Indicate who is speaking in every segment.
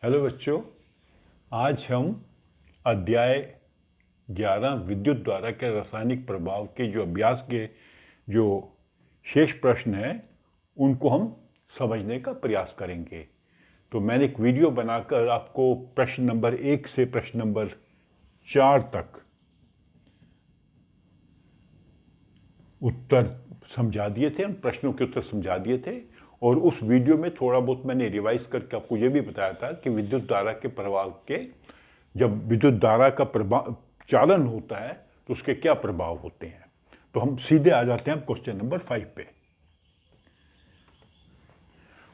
Speaker 1: Hello बच्चों, आज हम अध्याय 11 विद्युत द्वारा के रासायनिक प्रभाव के जो अभ्यास के जो शेष प्रश्न हैं उनको हम समझने का प्रयास करेंगे। तो मैंने एक वीडियो बनाकर आपको प्रश्न नंबर 1 से प्रश्न नंबर 4 तक उत्तर समझा दिए थे, उन प्रश्नों के उत्तर समझा दिए थे। और उस वीडियो में थोड़ा बहुत मैंने रिवाइज करके आपको ये भी बताया था कि विद्युत धारा के प्रभाव के, जब विद्युत धारा का प्रभाव चालन होता है तो उसके क्या प्रभाव होते हैं। तो हम सीधे आ जाते हैं क्वेश्चन नंबर 5 पे।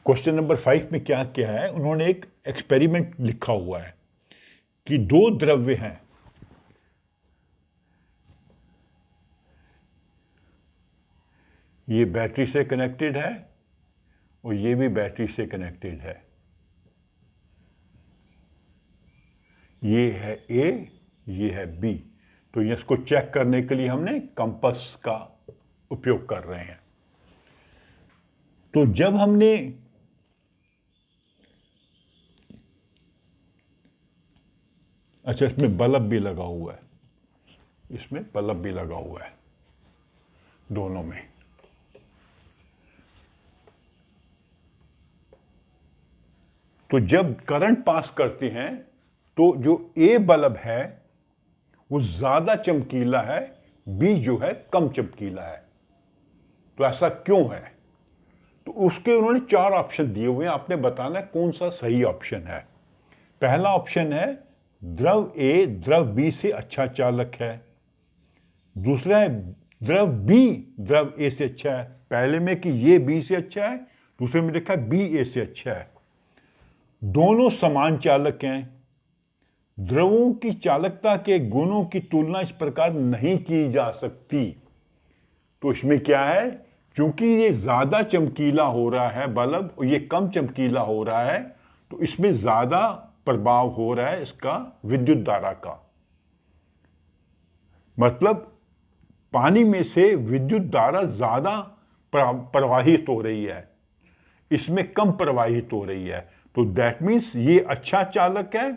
Speaker 1: क्वेश्चन नंबर 5 में क्या क्या है, उन्होंने एक एक्सपेरिमेंट लिखा हुआ है कि दो द्रव्य हैं, ये बैटरी से कनेक्टेड है और ये भी बैटरी से कनेक्टेड है। ये है ए, ये है बी। तो इसको चेक करने के लिए हमने कंपास का उपयोग कर रहे हैं। तो जब हमने अच्छा, इसमें बल्ब भी लगा हुआ है, इसमें बल्ब भी लगा हुआ है दोनों में। तो जब करंट पास करते हैं तो जो ए बल्ब है वो ज्यादा चमकीला है, बी जो है कम चमकीला है। तो ऐसा क्यों है? तो उसके उन्होंने 4 ऑप्शन दिए हुए हैं, आपने बताना है कौन सा सही ऑप्शन है। पहला ऑप्शन है द्रव ए द्रव बी से अच्छा चालक है। दूसरा है द्रव बी द्रव ए से अच्छा है। पहले में कि ये बी से अच्छा है, दूसरे में लिखा है बी ए से अच्छा है। दोनों समान चालक हैं। द्रवों की चालकता के गुणों की तुलना इस प्रकार नहीं की जा सकती। तो इसमें क्या है, क्योंकि ये ज्यादा चमकीला हो रहा है बल्ब और ये कम चमकीला हो रहा है, तो इसमें ज्यादा प्रभाव हो रहा है इसका विद्युत धारा का। मतलब पानी में से विद्युत धारा ज्यादा प्रवाहित हो रही है, इसमें कम प्रवाहित हो रही है। तो दैट मीन्स ये अच्छा चालक है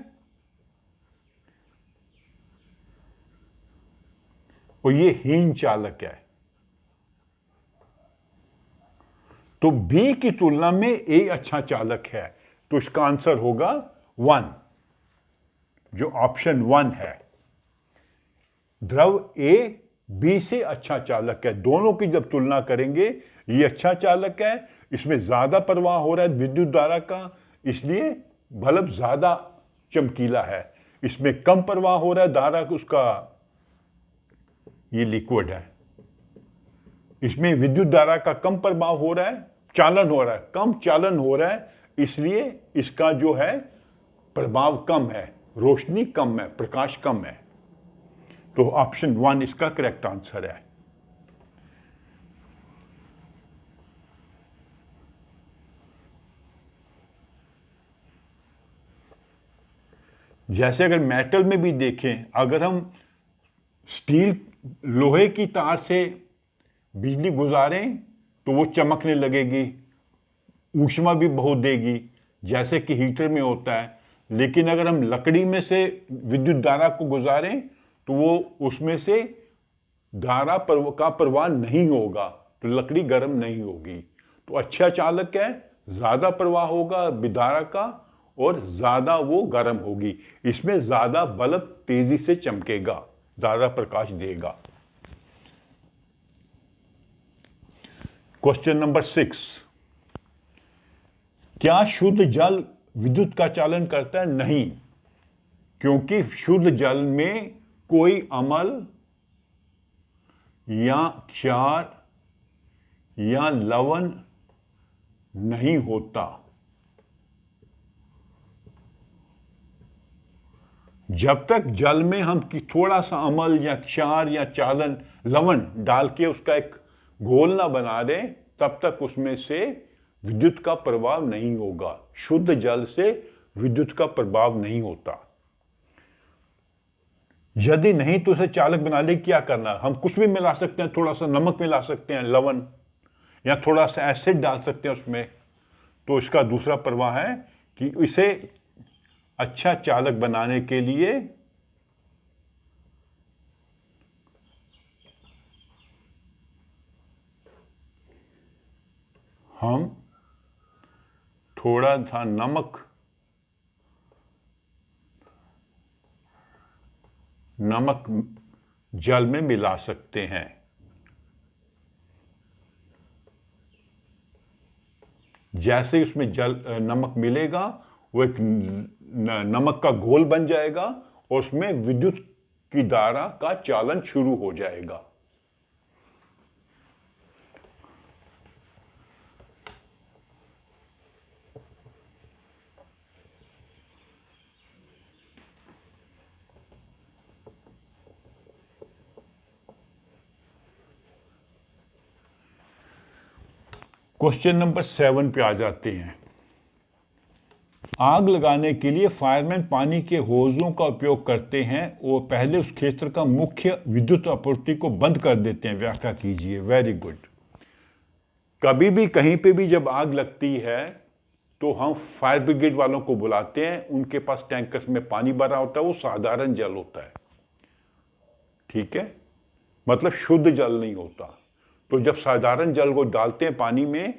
Speaker 1: और ये हीन चालक है। तो बी की तुलना में ए अच्छा चालक है। तो इसका आंसर होगा 1, जो ऑप्शन 1 है। द्रव ए बी से अच्छा चालक है। दोनों की जब तुलना करेंगे, ये अच्छा चालक है, इसमें ज्यादा प्रवाह हो रहा है विद्युत धारा का, इसलिए बल्ब ज्यादा चमकीला है। इसमें कम प्रवाह हो रहा है धारा, उसका ये लिक्विड है, इसमें विद्युत धारा का कम प्रभाव हो रहा है, चालन हो रहा है, कम चालन हो रहा है, इसलिए इसका जो है प्रभाव कम है, रोशनी कम है, प्रकाश कम है। तो ऑप्शन 1 इसका करेक्ट आंसर है। जैसे अगर मेटल में भी देखें, अगर हम स्टील लोहे की तार से बिजली गुजारें तो वो चमकने लगेगी, ऊष्मा भी बहुत देगी, जैसे कि हीटर में होता है। लेकिन अगर हम लकड़ी में से विद्युत धारा को गुजारें तो वो उसमें से धारा का प्रवाह नहीं होगा, तो लकड़ी गर्म नहीं होगी। तो अच्छा चालक है, ज्यादा प्रवाह होगा विधारा का और ज्यादा वो गर्म होगी, इसमें ज्यादा बल्ब तेजी से चमकेगा, ज्यादा प्रकाश देगा। क्वेश्चन नंबर 6, क्या शुद्ध जल विद्युत का चालन करता है? नहीं, क्योंकि शुद्ध जल में कोई अम्ल या क्षार या लवण नहीं होता। जब तक जल में हम थोड़ा सा अम्ल या क्षार या चालन लवण डाल के उसका एक घोल ना बना दें, तब तक उसमें से विद्युत का प्रभाव नहीं होगा। शुद्ध जल से विद्युत का प्रभाव नहीं होता। यदि नहीं तो उसे चालक बनाने क्या करना, हम कुछ भी मिला सकते हैं, थोड़ा सा नमक मिला सकते हैं, लवण, या थोड़ा सा एसिड डाल सकते हैं उसमें। तो इसका दूसरा प्रवाह है कि इसे अच्छा चालक बनाने के लिए हम थोड़ा सा नमक जल में मिला सकते हैं। जैसे ही उसमें नमक मिलेगा, वो एक नमक का घोल बन जाएगा और उसमें विद्युत की धारा का चालन शुरू हो जाएगा। क्वेश्चन नंबर 7 पे आ जाते हैं। आग लगाने के लिए फायरमैन पानी के होजों का उपयोग करते हैं और पहले उस क्षेत्र का मुख्य विद्युत आपूर्ति को बंद कर देते हैं। व्याख्या कीजिए। Very good. कभी भी कहीं पे भी जब आग लगती है तो हम फायर ब्रिगेड वालों को बुलाते हैं। उनके पास टैंकर्स में पानी भरा होता है, वो साधारण जल होता है, ठीक है, मतलब शुद्ध जल नहीं होता। तो जब साधारण जल को डालते हैं पानी में,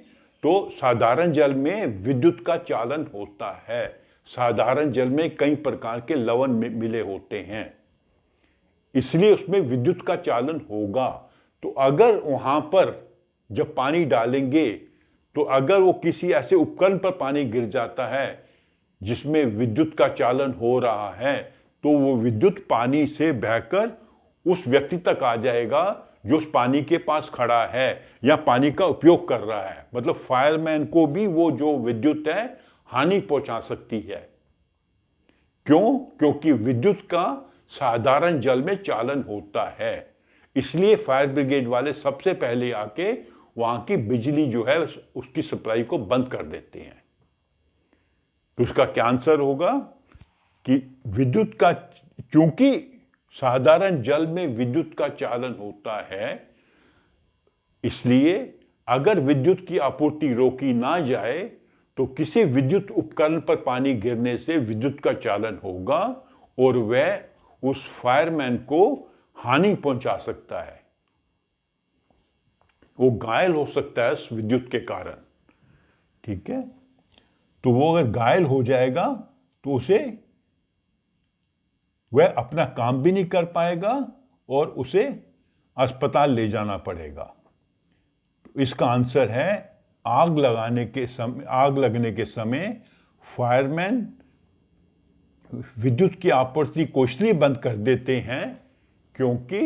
Speaker 1: तो साधारण जल में विद्युत का चालन होता है। साधारण जल में कई प्रकार के लवण मिले होते हैं, इसलिए उसमें विद्युत का चालन होगा। तो अगर वहां पर जब पानी डालेंगे, तो अगर वो किसी ऐसे उपकरण पर पानी गिर जाता है जिसमें विद्युत का चालन हो रहा है, तो वो विद्युत पानी से बहकर उस व्यक्ति तक आ जाएगा जो उस पानी के पास खड़ा है या पानी का उपयोग कर रहा है। मतलब फायरमैन को भी वो जो विद्युत है हानि पहुंचा सकती है। क्यों? क्योंकि विद्युत का साधारण जल में चालन होता है। इसलिए फायर ब्रिगेड वाले सबसे पहले आके वहां की बिजली जो है उसकी सप्लाई को बंद कर देते हैं। तो उसका क्या आंसर होगा कि विद्युत का, चूंकि साधारण जल में विद्युत का चालन होता है, इसलिए अगर विद्युत की आपूर्ति रोकी ना जाए तो किसी विद्युत उपकरण पर पानी गिरने से विद्युत का चालन होगा और वह उस फायरमैन को हानि पहुंचा सकता है। वो घायल हो सकता है उस विद्युत के कारण, ठीक है। तो वो अगर घायल हो जाएगा तो उसे, वह अपना काम भी नहीं कर पाएगा और उसे अस्पताल ले जाना पड़ेगा। तो इसका आंसर है आग लगने के समय फायरमैन विद्युत की आपूर्ति को इसलिए बंद कर देते हैं क्योंकि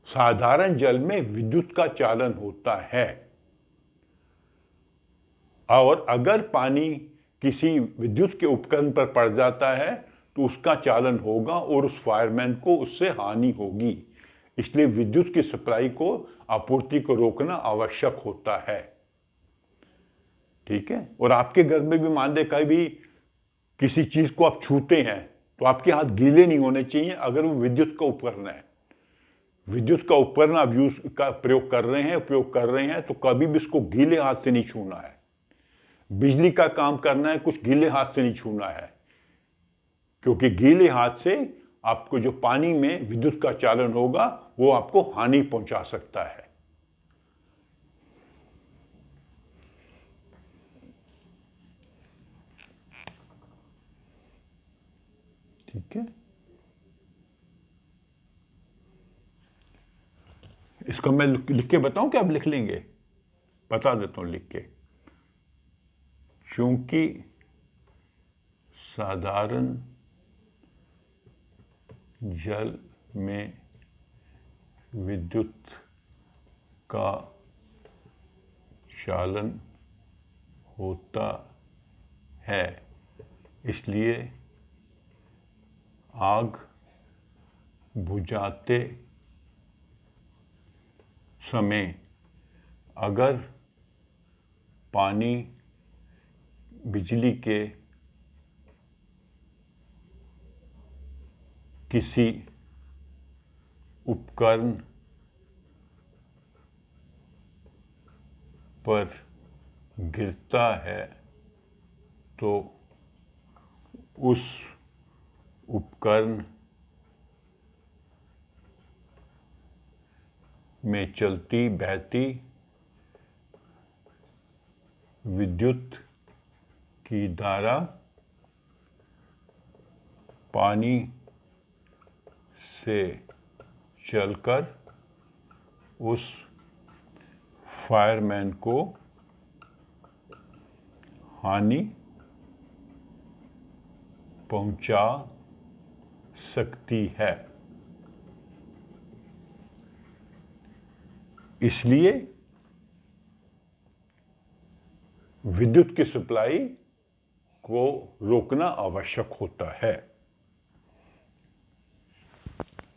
Speaker 1: साधारण जल में विद्युत का चालन होता है। और अगर पानी किसी विद्युत के उपकरण पर पड़ जाता है तो उसका चालन होगा और उस फायरमैन को उससे हानि होगी। इसलिए विद्युत की सप्लाई को, आपूर्ति को रोकना आवश्यक होता है, ठीक है। और आपके घर में भी मान ले कभी किसी चीज को आप छूते हैं तो आपके हाथ गीले नहीं होने चाहिए। अगर वो विद्युत का उपकरण है, विद्युत का उपकरण आप उपयोग कर रहे हैं तो कभी भी इसको गीले हाथ से नहीं छूना है। बिजली का काम करना है, कुछ गीले हाथ से नहीं छूना है, क्योंकि गीले हाथ से आपको जो पानी में विद्युत का चालन होगा वो आपको हानि पहुंचा सकता है। ठीक है, इसको मैं लिख के बताऊं कि आप लिख लेंगे? बता देता हूं लिख के। चूंकि साधारण जल में विद्युत का चालन होता है, इसलिए आग बुझाते समय अगर पानी बिजली के किसी उपकरण पर गिरता है तो उस उपकरण में चलती बहती विद्युत की धारा पानी से चलकर उस फायरमैन को हानि पहुंचा सकती है। इसलिए विद्युत की सप्लाई को रोकना आवश्यक होता है।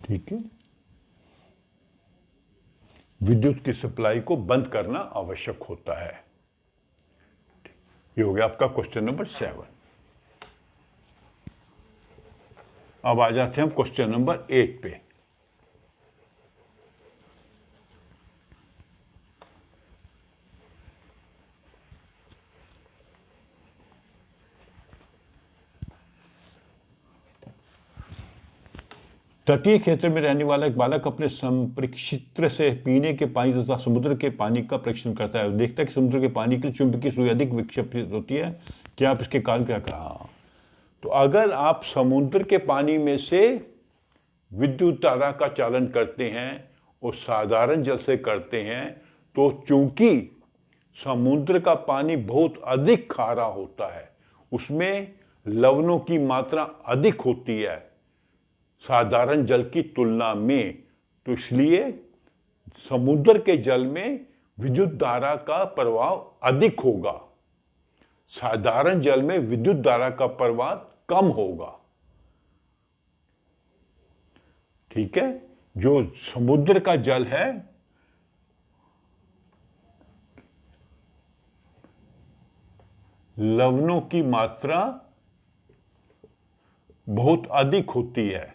Speaker 1: ठीक है, विद्युत की सप्लाई को बंद करना आवश्यक होता है। ये हो गया आपका क्वेश्चन नंबर 7। अब आ जाते हैं हम क्वेश्चन नंबर 8 पे। तटीय क्षेत्र में रहने वाला एक बालक अपने संप्रेक्षित्र से पीने के पानी तथा समुद्र के पानी का परीक्षण करता है। देखता है कि समुद्र के पानी के लिए चुंबकीय सुई अधिक विक्षेपित होती है। क्या आप इसके कारण क्या कहा? तो अगर आप समुद्र के पानी में से विद्युत धारा का चालन करते हैं और साधारण जल से करते हैं, तो चूंकि समुद्र का पानी बहुत अधिक खारा होता है, उसमें लवणों की मात्रा अधिक होती है साधारण जल की तुलना में, तो इसलिए समुद्र के जल में विद्युत धारा का प्रभाव अधिक होगा, साधारण जल में विद्युत धारा का प्रवाह कम होगा। ठीक है, जो समुद्र का जल है लवणों की मात्रा बहुत अधिक होती है।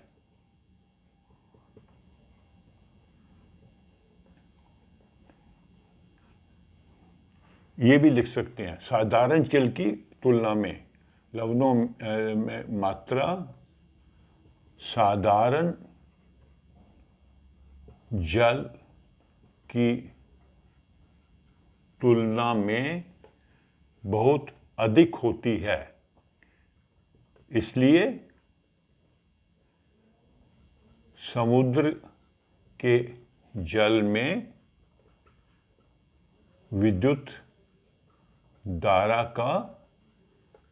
Speaker 1: ये भी लिख सकते हैं, साधारण जल की तुलना में लवणों में मात्रा साधारण जल की तुलना में बहुत अधिक होती है, इसलिए समुद्र के जल में विद्युत धारा का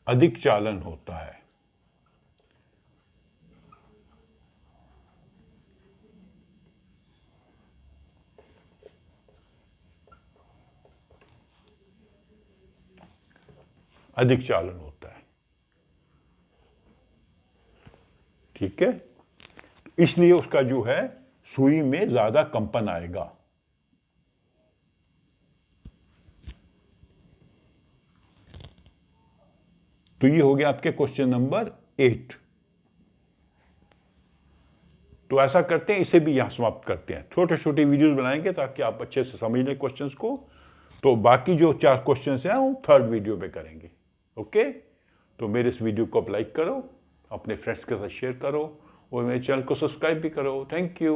Speaker 1: अधिक चालन होता है। अधिक चालन होता है। ठीक है, इसलिए उसका जो है सुई में ज्यादा कंपन आएगा। तो ये हो गया आपके क्वेश्चन नंबर 8। तो ऐसा करते हैं, इसे भी यहां समाप्त करते हैं। छोटे छोटे वीडियोस बनाएंगे ताकि आप अच्छे से समझ लें क्वेश्चंस को। तो बाकी जो 4 क्वेश्चंस हैं वो 3rd वीडियो में करेंगे। ओके, तो मेरे इस वीडियो को आप लाइक करो, अपने फ्रेंड्स के साथ शेयर करो और मेरे चैनल को सब्सक्राइब भी करो। Thank you.